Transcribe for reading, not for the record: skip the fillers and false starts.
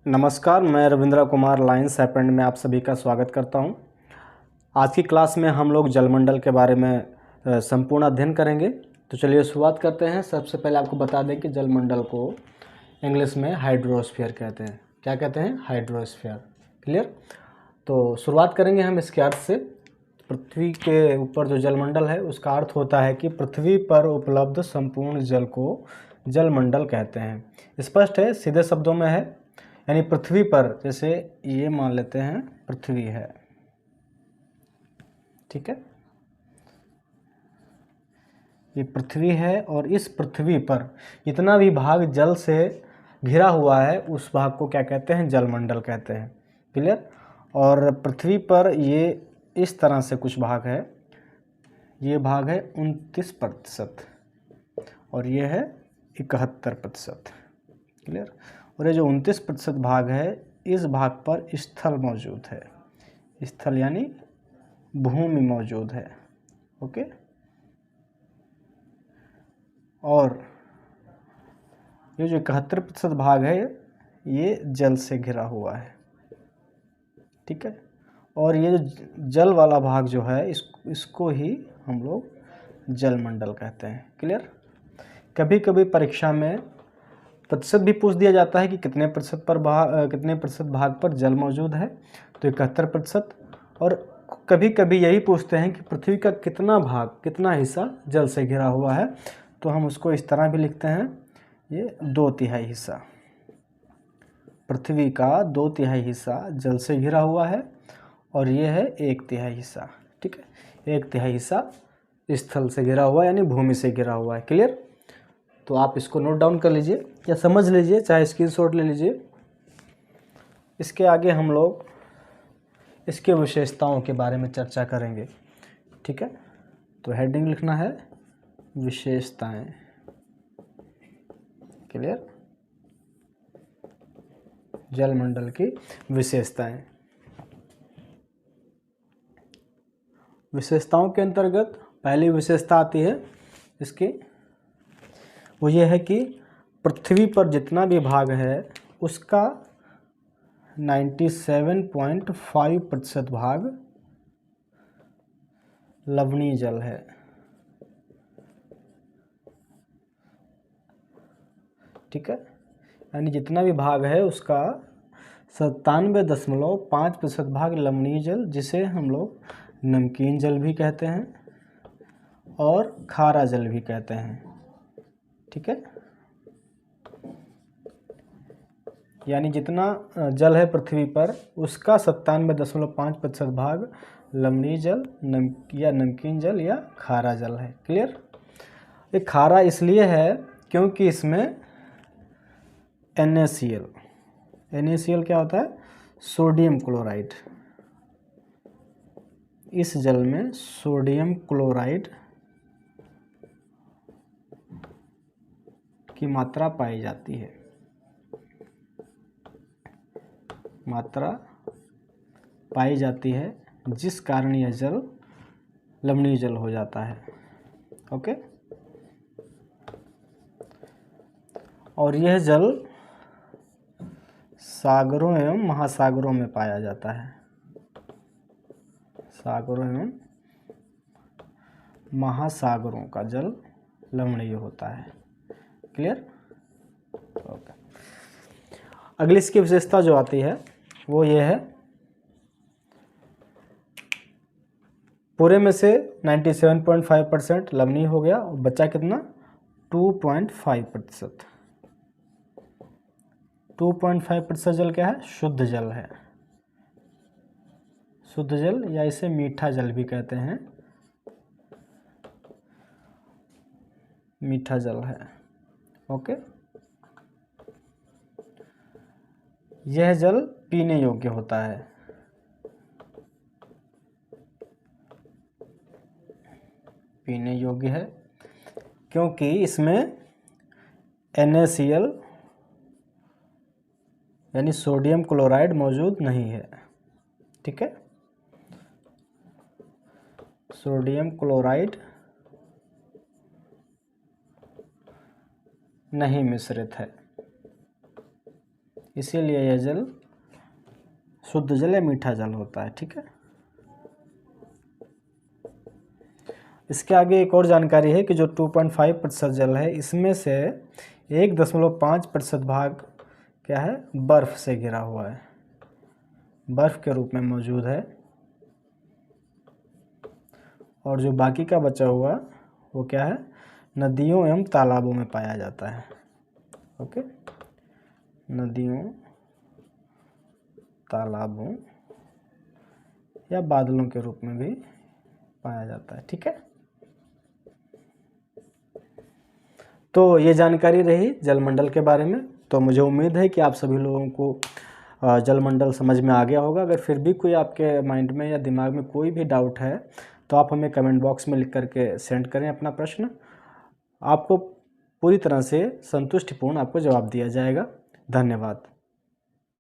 नमस्कार, मैं Ravindra Kumar lines happened में आप सभी का स्वागत करता हूं। आज की क्लास में हम लोग जलमंडल के बारे में संपूर्ण अध्ययन करेंगे। तो चलिए शुरुआत करते हैं। सबसे पहले आपको बता दें कि जलमंडल को इंग्लिश में हाइड्रोस्फीयर कहते हैं। क्या कहते हैं? हाइड्रोस्फीयर। क्लियर? तो शुरुआत करेंगे हम इसके अर्थ से। पृथ्वी के ऊपर जो जलमंडल है उसका अर्थ होता है कि पृथ्वी पर उपलब्ध संपूर्ण जल को जलमंडल कहते हैं। स्पष्ट है, सीधे शब्दों में है। यानी पृथ्वी पर, जैसे ये मान लेते हैं पृथ्वी है, ठीक है, ये पृथ्वी है और इस पृथ्वी पर जितना भी भाग जल से घिरा हुआ है उस भाग को क्या कहते हैं? जलमंडल कहते हैं। क्लियर? और पृथ्वी पर ये इस तरह से कुछ भाग है, ये भाग है 29% और ये है 71%। क्लियर? और ये जो 29% भाग है, इस भाग पर स्थल मौजूद है। स्थल यानी भूमि मौजूद है। ओके। और ये जो 71% भाग है ये जल से घिरा हुआ है, ठीक है। और ये जो जल वाला भाग जो है इसको ही हम लोग जलमंडल कहते हैं। क्लियर? कभी कभी परीक्षा में प्रतिशत भी पूछ दिया जाता है कि कितने प्रतिशत भाग पर जल मौजूद है, तो 71%। और कभी कभी यही पूछते हैं कि पृथ्वी का कितना भाग, कितना हिस्सा जल से घिरा हुआ है, तो हम उसको इस तरह भी लिखते हैं, ये 2/3 हिस्सा। पृथ्वी का 2/3 हिस्सा जल से घिरा हुआ है और ये है 1/3 हिस्सा, ठीक है। 1/3 हिस्सा स्थल से घिरा हुआ है, यानी भूमि से घिरा हुआ है। क्लियर? तो आप इसको नोट डाउन कर लीजिए या समझ लीजिए, चाहे स्क्रीनशॉट ले लीजिए। इसके आगे हम लोग इसके विशेषताओं के बारे में चर्चा करेंगे, ठीक है। तो हेडिंग लिखना है विशेषताएं। क्लियर? जलमंडल की विशेषताएं। विशेषताओं के अंतर्गत पहली विशेषता आती है इसकी, वो ये है कि पृथ्वी पर जितना भी भाग है उसका 97.5% भाग लवणीय जल है, ठीक है। यानी जितना भी भाग है उसका 97.5% भाग लवणीय जल, जिसे हम लोग नमकीन जल भी कहते हैं और खारा जल भी कहते हैं, ठीक है। यानी जितना जल है पृथ्वी पर उसका 97.5% भाग लवणीय जल या नमकीन जल या खारा जल है। क्लियर? ये खारा इसलिए है क्योंकि इसमें NaCl क्या होता है? Sodium chloride. इस जल में सोडियम क्लोराइड की मात्रा पाई जाती है, जिस कारण यह जल लवणीय जल हो जाता है। ओके। और यह जल सागरों एवं महासागरों में पाया जाता है। सागरों एवं महासागरों का जल लवणीय होता है। क्लियर? ओके। अगली इसकी विशेषता जो आती है वो ये है, पूरे में से 97.5% लवणीय हो गया और बचा कितना? 2.5%। 2.5% जल क्या है? शुद्ध जल है। शुद्ध जल या इसे मीठा जल भी कहते हैं, मीठा जल है। ओके। यह जल पीने योग्य होता है। पीने योग्य है क्योंकि इसमें NaCl यानी सोडियम क्लोराइड मौजूद नहीं है, ठीक है। सोडियम क्लोराइड नहीं मिश्रित है। इसीलिए यह जल शुद्ध जल या मीठा जल होता है। ठीक है, इसके आगे एक और जानकारी है कि जो 2.5% जल है, इसमें से 1.5% भाग क्या है, बर्फ से घिरा हुआ है, बर्फ के रूप में मौजूद है, और जो बाकी का बचा हुआ वो क्या है, नदियों एवं तालाबों में पाया जाता है। ओके, नदियों, तालाबों या बादलों के रूप में भी पाया जाता है। ठीक है, तो ये जानकारी रही जलमंडल के बारे में। तो मुझे उम्मीद है कि आप सभी लोगों को जलमंडल समझ में आ गया होगा। अगर फिर भी कोई आपके माइंड में या दिमाग में कोई भी डाउट है तो आप हमें कमेंट बॉक्स में लिख करके सेंड करें अपना प्रश्न। आपको पूरी तरह से संतुष्टिपूर्ण आपको जवाब दिया जाएगा। धन्यवाद।